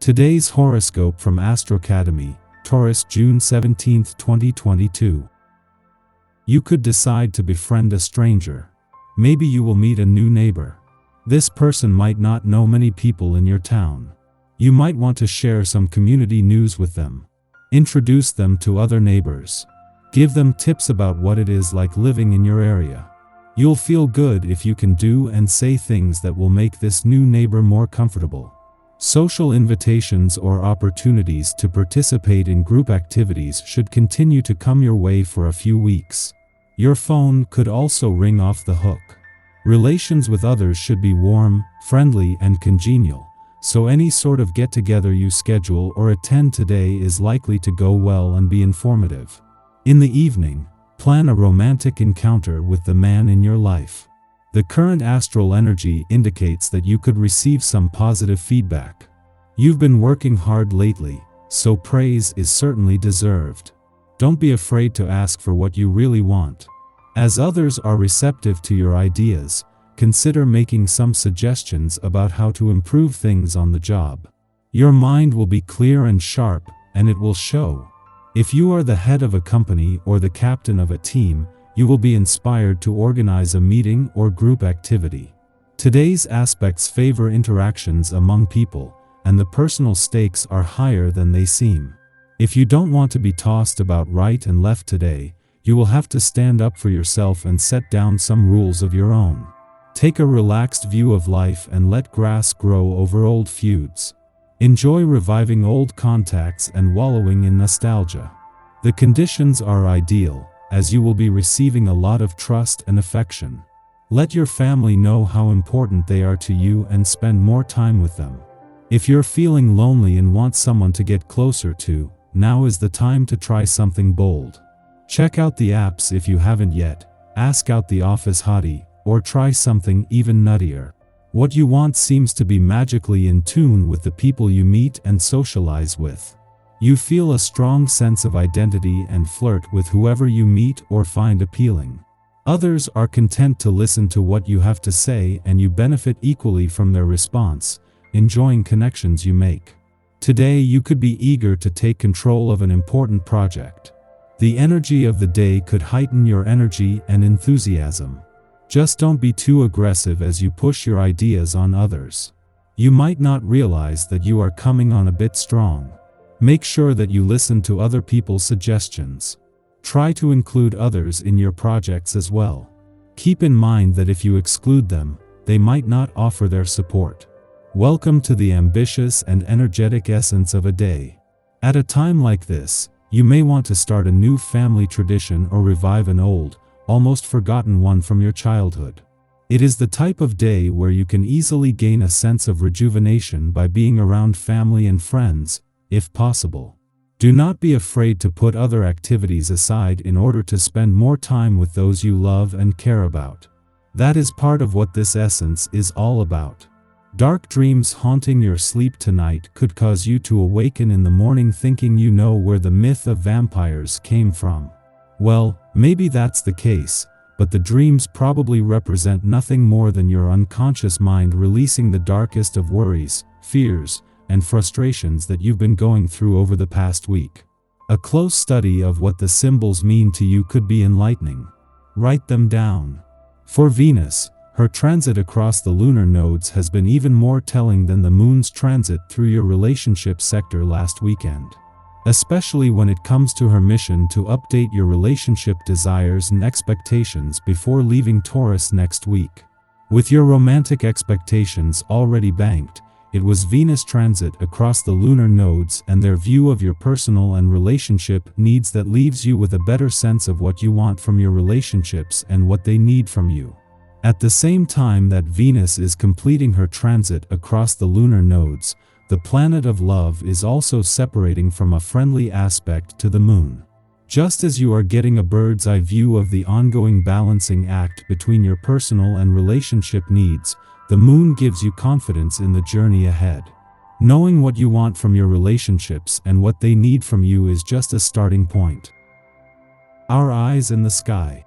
Today's horoscope from Astro Academy, Taurus, June 17, 2022. You could decide to befriend a stranger. Maybe you will meet a new neighbor. This person might not know many people in your town. You might want to share some community news with them. Introduce them to other neighbors. Give them tips about what it is like living in your area. You'll feel good if you can do and say things that will make this new neighbor more comfortable. Social invitations or opportunities to participate in group activities should continue to come your way for a few weeks. Your phone could also ring off the hook. Relations with others should be warm, friendly, and congenial, so any sort of get-together you schedule or attend today is likely to go well and be informative. In the evening, plan a romantic encounter with the man in your life. The current astral energy indicates that you could receive some positive feedback. You've been working hard lately, so praise is certainly deserved. Don't be afraid to ask for what you really want. As others are receptive to your ideas, consider making some suggestions about how to improve things on the job. Your mind will be clear and sharp, and it will show. If you are the head of a company or the captain of a team, you will be inspired to organize a meeting or group activity. Today's aspects favor interactions among people, and the personal stakes are higher than they seem. If you don't want to be tossed about right and left today, you will have to stand up for yourself and set down some rules of your own. Take a relaxed view of life and let grass grow over old feuds. Enjoy reviving old contacts and wallowing in nostalgia. The conditions are ideal, as you will be receiving a lot of trust and affection. Let your family know how important they are to you and spend more time with them. If you're feeling lonely and want someone to get closer to, now is the time to try something bold. Check out the apps if you haven't yet, ask out the office hottie, or try something even nuttier. What you want seems to be magically in tune with the people you meet and socialize with. You feel a strong sense of identity and flirt with whoever you meet or find appealing. Others are content to listen to what you have to say, and you benefit equally from their response, enjoying connections you make. Today you could be eager to take control of an important project. The energy of the day could heighten your energy and enthusiasm. Just don't be too aggressive as you push your ideas on others. You might not realize that you are coming on a bit strong. Make sure that you listen to other people's suggestions. Try to include others in your projects as well. Keep in mind that if you exclude them, they might not offer their support. Welcome to the ambitious and energetic essence of a day. At a time like this, you may want to start a new family tradition or revive an old, almost forgotten one from your childhood. It is the type of day where you can easily gain a sense of rejuvenation by being around family and friends, if possible. Do not be afraid to put other activities aside in order to spend more time with those you love and care about. That is part of what this essence is all about. Dark dreams haunting your sleep tonight could cause you to awaken in the morning thinking you know where the myth of vampires came from. Well, maybe that's the case, but the dreams probably represent nothing more than your unconscious mind releasing the darkest of worries, fears, and frustrations that you've been going through over the past week. A close study of what the symbols mean to you could be enlightening. Write them down. For Venus, her transit across the lunar nodes has been even more telling than the moon's transit through your relationship sector last weekend. Especially when it comes to her mission to update your relationship desires and expectations before leaving Taurus next week. With your romantic expectations already banked, it was Venus transit across the lunar nodes and their view of your personal and relationship needs that leaves you with a better sense of what you want from your relationships and what they need from you. At the same time that Venus is completing her transit across the lunar nodes, the planet of love is also separating from a friendly aspect to the moon. Just as you are getting a bird's eye view of the ongoing balancing act between your personal and relationship needs, the moon gives you confidence in the journey ahead. Knowing what you want from your relationships and what they need from you is just a starting point. Our eyes in the sky.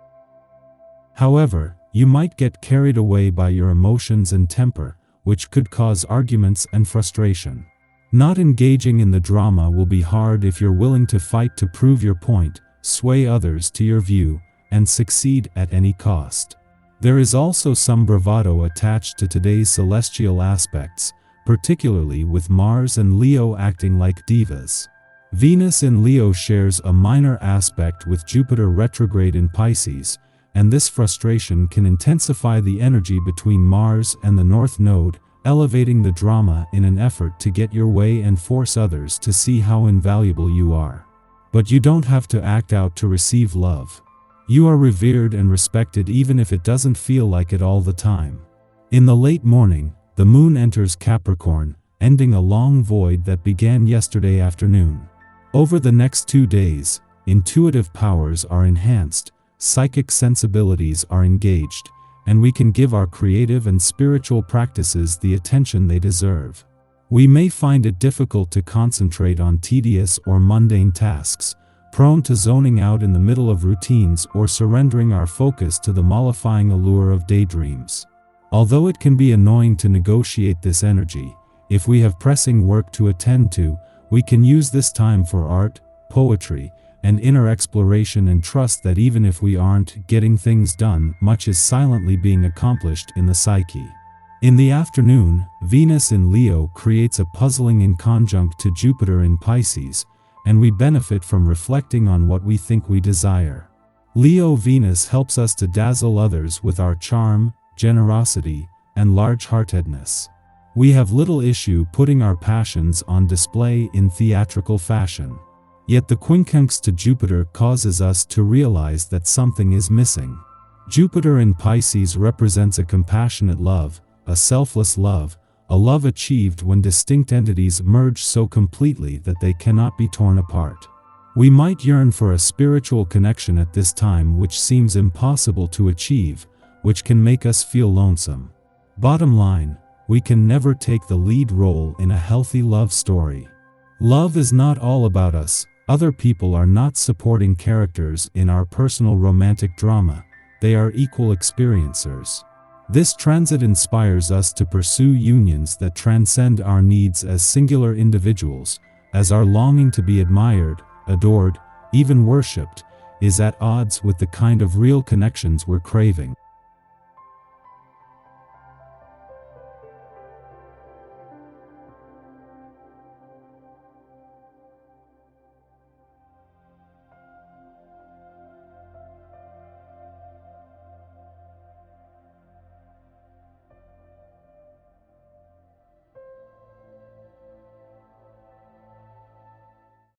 However, you might get carried away by your emotions and temper, which could cause arguments and frustration. Not engaging in the drama will be hard if you're willing to fight to prove your point, sway others to your view, and succeed at any cost. There is also some bravado attached to today's celestial aspects, particularly with Mars and Leo acting like divas. Venus in Leo shares a minor aspect with Jupiter retrograde in Pisces, and this frustration can intensify the energy between Mars and the North Node, elevating the drama in an effort to get your way and force others to see how invaluable you are. But you don't have to act out to receive love. You are revered and respected even if it doesn't feel like it all the time. In the late morning, the moon enters Capricorn, ending a long void that began yesterday afternoon. Over the next 2 days, intuitive powers are enhanced, psychic sensibilities are engaged, and we can give our creative and spiritual practices the attention they deserve. We may find it difficult to concentrate on tedious or mundane tasks, prone to zoning out in the middle of routines or surrendering our focus to the mollifying allure of daydreams. Although it can be annoying to negotiate this energy, if we have pressing work to attend to, we can use this time for art, poetry, and inner exploration and trust that even if we aren't getting things done, much is silently being accomplished in the psyche. In the afternoon, Venus in Leo creates a puzzling inconjunct to Jupiter in Pisces, and we benefit from reflecting on what we think we desire. Leo-Venus helps us to dazzle others with our charm, generosity, and large-heartedness. We have little issue putting our passions on display in theatrical fashion. Yet the quincunx to Jupiter causes us to realize that something is missing. Jupiter in Pisces represents a compassionate love, a selfless love, a love achieved when distinct entities merge so completely that they cannot be torn apart. We might yearn for a spiritual connection at this time which seems impossible to achieve, which can make us feel lonesome. Bottom line, we can never take the lead role in a healthy love story. Love is not all about us. Other people are not supporting characters in our personal romantic drama. They are equal experiencers. This transit inspires us to pursue unions that transcend our needs as singular individuals, as our longing to be admired, adored, even worshipped, is at odds with the kind of real connections we're craving.